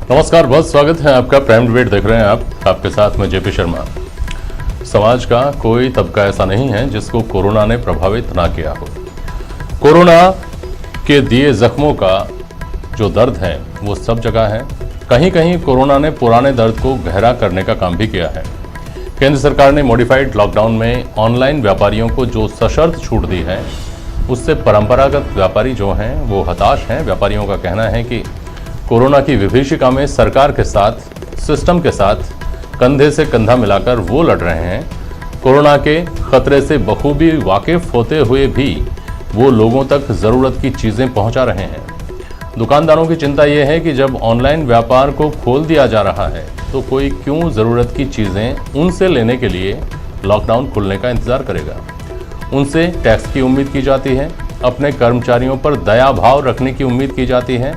नमस्कार, बहुत स्वागत है आपका। प्राइम डिबेट देख रहे हैं आप, आपके साथ मैं जेपी शर्मा। समाज का कोई तबका ऐसा नहीं है जिसको कोरोना ने प्रभावित ना किया हो। कोरोना के दिए जख्मों का जो दर्द है वो सब जगह है। कहीं कहीं कोरोना ने पुराने दर्द को गहरा करने का काम भी किया है। केंद्र सरकार ने मॉडिफाइड लॉकडाउन में ऑनलाइन व्यापारियों को जो सशर्त छूट दी है उससे परंपरागत व्यापारी जो हैं वो हताश हैं। व्यापारियों का कहना है कि कोरोना की विभीषिका में सरकार के साथ, सिस्टम के साथ कंधे से कंधा मिलाकर वो लड़ रहे हैं। कोरोना के खतरे से बखूबी वाकिफ होते हुए भी वो लोगों तक ज़रूरत की चीज़ें पहुंचा रहे हैं। दुकानदारों की चिंता ये है कि जब ऑनलाइन व्यापार को खोल दिया जा रहा है तो कोई क्यों ज़रूरत की चीज़ें उनसे लेने के लिए लॉकडाउन खुलने का इंतज़ार करेगा। उनसे टैक्स की उम्मीद की जाती है, अपने कर्मचारियों पर दया भाव रखने की उम्मीद की जाती है,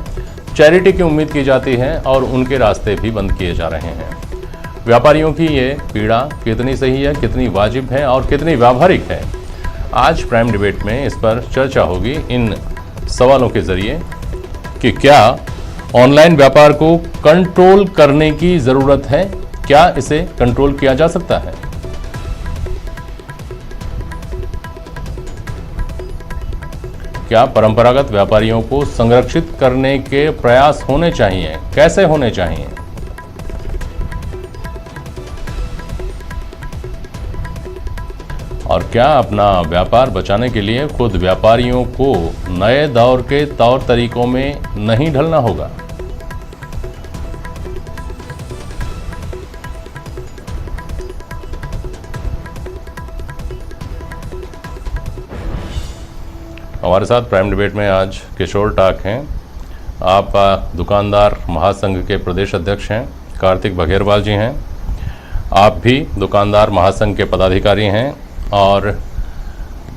चैरिटी की उम्मीद की जाती है और उनके रास्ते भी बंद किए जा रहे हैं। व्यापारियों की ये पीड़ा कितनी सही है, कितनी वाजिब है और कितनी व्यावहारिक है, आज प्राइम डिबेट में इस पर चर्चा होगी इन सवालों के जरिए कि क्या ऑनलाइन व्यापार को कंट्रोल करने की ज़रूरत है, क्या इसे कंट्रोल किया जा सकता है। क्या परंपरागत व्यापारियों को संरक्षित करने के प्रयास होने चाहिए, कैसे होने चाहिए। और क्या अपना व्यापार बचाने के लिए खुद व्यापारियों को नए दौर के तौर तरीकों में नहीं ढलना होगा। हमारे साथ प्राइम डिबेट में आज किशोर टाक हैं। आप दुकानदार महासंघ के प्रदेश अध्यक्ष हैं। कार्तिक बघेरवाल जी हैं, आप भी दुकानदार महासंघ के पदाधिकारी हैं और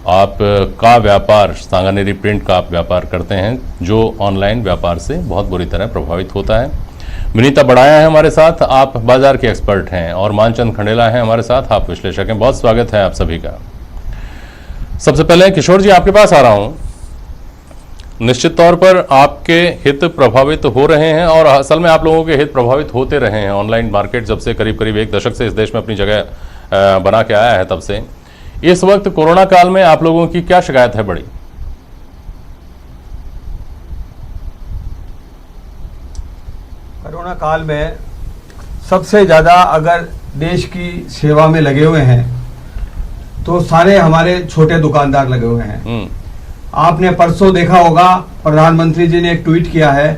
आप का व्यापार सांगानेरी प्रिंट का आप व्यापार करते हैं जो ऑनलाइन व्यापार से बहुत बुरी तरह प्रभावित होता है। विनीता बड़ाया है हमारे साथ, आप बाजार के एक्सपर्ट हैं। और मानचंद खंडेला हैं हमारे साथ, आप विश्लेषक हैं। बहुत स्वागत है आप सभी का। सबसे पहले किशोर जी आपके पास आ रहा हूं। निश्चित तौर पर आपके हित प्रभावित हो रहे हैं और असल में आप लोगों के हित प्रभावित होते रहे हैं। ऑनलाइन मार्केट जब से करीब करीब एक दशक से इस देश में अपनी जगह बना के आया है तब से इस वक्त कोरोना काल में आप लोगों की क्या शिकायत है बड़ी। कोरोना काल में सबसे ज्यादा अगर देश की सेवा में लगे हुए हैं तो सारे हमारे छोटे दुकानदार लगे हुए हैं। आपने परसों देखा होगा प्रधानमंत्री जी ने एक ट्वीट किया है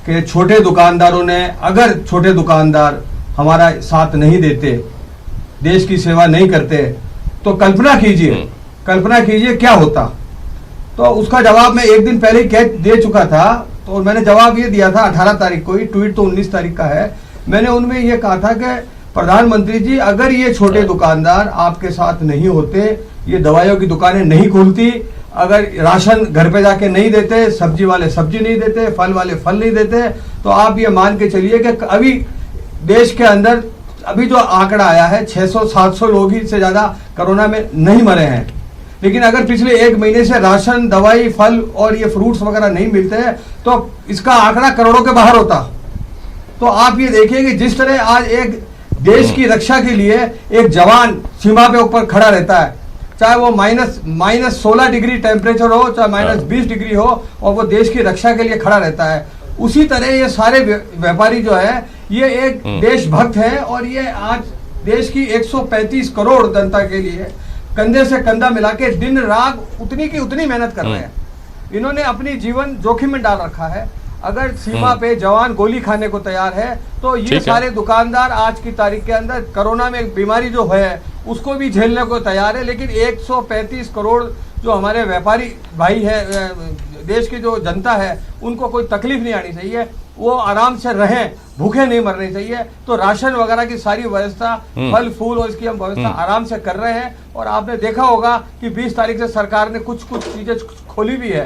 कि छोटे दुकानदारों ने, अगर छोटे दुकानदार हमारा साथ नहीं देते, देश की सेवा नहीं करते तो कल्पना कीजिए क्या होता। तो उसका जवाब मैं एक दिन पहले ही दे चुका था। तो मैंने जवाब ये दिया था 18 तारीख को ही, ट्वीट तो 19 तारीख का है। मैंने उनमें ये कहा था कि प्रधानमंत्री जी, अगर ये छोटे दुकानदार आपके साथ नहीं होते, ये दवाइयों की दुकानें नहीं खुलती, अगर राशन घर पे जाके नहीं देते, सब्जी वाले सब्जी नहीं देते, फल वाले फल नहीं देते, तो आप ये मान के चलिए कि अभी देश के अंदर अभी जो आंकड़ा आया है 600-700 लोग ही से ज्यादा कोरोना में नहीं मरे हैं। लेकिन अगर पिछले एक महीने से राशन, दवाई, फल और ये फ्रूट्स वगैरह नहीं मिलते हैं तो इसका आंकड़ा करोड़ों के बाहर होता। तो आप ये देखिए कि जिस तरह आज एक देश की रक्षा के लिए एक जवान सीमा पे ऊपर खड़ा रहता है, चाहे वो माइनस 16 डिग्री टेम्परेचर हो, चाहे -20 डिग्री हो, और वो देश की रक्षा के लिए खड़ा रहता है, उसी तरह ये सारे व्यापारी जो है ये एक देशभक्त हैं और ये आज देश की 135 करोड़ जनता के लिए कंधे से कंधा मिला के दिन रात उतनी की उतनी मेहनत कर रहे हैं। इन्होंने अपनी जीवन जोखिम में डाल रखा है। अगर सीमा पे जवान गोली खाने को तैयार है तो ये सारे दुकानदार आज की तारीख के अंदर कोरोना में एक बीमारी जो है उसको भी झेलने को तैयार है। लेकिन 135 करोड़ जो हमारे व्यापारी भाई है, देश की जो जनता है, उनको कोई तकलीफ नहीं आनी चाहिए, वो आराम से रहें, भूखे नहीं मरने चाहिए। तो राशन वगैरह की सारी व्यवस्था, फल फूल और इसकी हम व्यवस्था आराम से कर रहे हैं। और आपने देखा होगा कि 20 तारीख से सरकार ने कुछ चीजें खोली भी है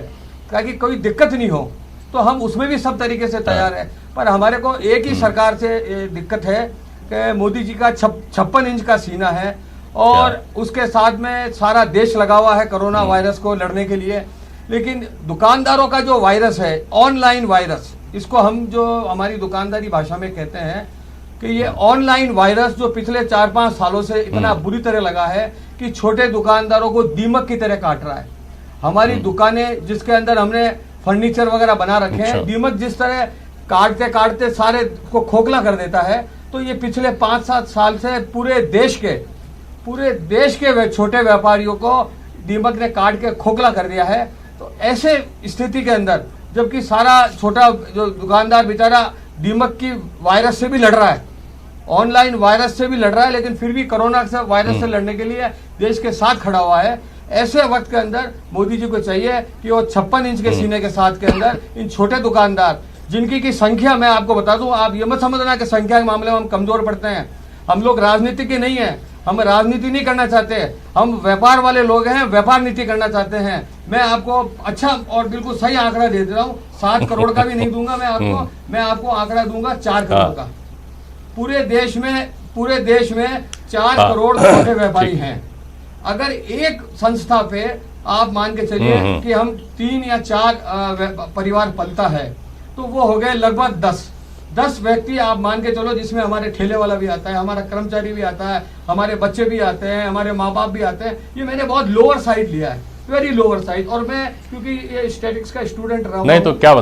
ताकि कोई दिक्कत नहीं हो, तो हम उसमें भी सब तरीके से तैयार है। पर हमारे को एक ही सरकार से दिक्कत है कि मोदी जी का 56 इंच का सीना है और उसके साथ में सारा देश लगा हुआ है कोरोना वायरस को लड़ने के लिए। लेकिन दुकानदारों का जो वायरस है, ऑनलाइन वायरस, इसको हम जो हमारी दुकानदारी भाषा में कहते हैं कि ये ऑनलाइन वायरस जो पिछले 4-5 सालों से इतना बुरी तरह लगा है कि छोटे दुकानदारों को दीमक की तरह काट रहा है। हमारी दुकानें जिसके अंदर हमने फर्नीचर वगैरह बना रखे हैं, दीमक जिस तरह काटते काटते सारे को खोखला कर देता है, तो ये पिछले 5-7 साल से पूरे देश के छोटे व्यापारियों को दीमक ने काट के खोखला कर दिया है। तो ऐसे स्थिति के अंदर जबकि सारा छोटा जो दुकानदार बेचारा दीमक की वायरस से भी लड़ रहा है, ऑनलाइन वायरस से भी लड़ रहा है, लेकिन फिर भी कोरोना से वायरस से लड़ने के लिए देश के साथ खड़ा हुआ है। ऐसे वक्त के अंदर मोदी जी को चाहिए कि वो 56 इंच के सीने के साथ के अंदर इन छोटे दुकानदार जिनकी की संख्या मैं आपको बता दूं, आप ये मत समझना कि संख्या के मामले में हम कमजोर पड़ते हैं। हम लोग राजनीति के नहीं है, हम राजनीति नहीं करना चाहते, हम व्यापार वाले लोग हैं, व्यापार नीति करना चाहते हैं। मैं आपको अच्छा और बिल्कुल सही आंकड़ा दे रहा हूँ, 7 करोड़ का भी नहीं दूंगा मैं आपको आंकड़ा दूंगा 4 करोड़ का। पूरे देश में 4 करोड़ छोटे व्यापारी हैं। अगर एक संस्था पे आप मान के चलिए कि हम 3 या 4 परिवार पलता है, तो वो हो गए लगभग 10 व्यक्ति आप मान के चलो, जिसमें हमारे ठेले वाला भी आता है, हमारा कर्मचारी भी आता है, हमारे बच्चे भी आते हैं, हमारे माँ बाप भी आते हैं। ये मैंने बहुत लोअर साइड लिया है, वेरी लोअर साइड। और मैं क्योंकि ये स्टैटिक्स का स्टूडेंट रहा हूं, नहीं तो क्या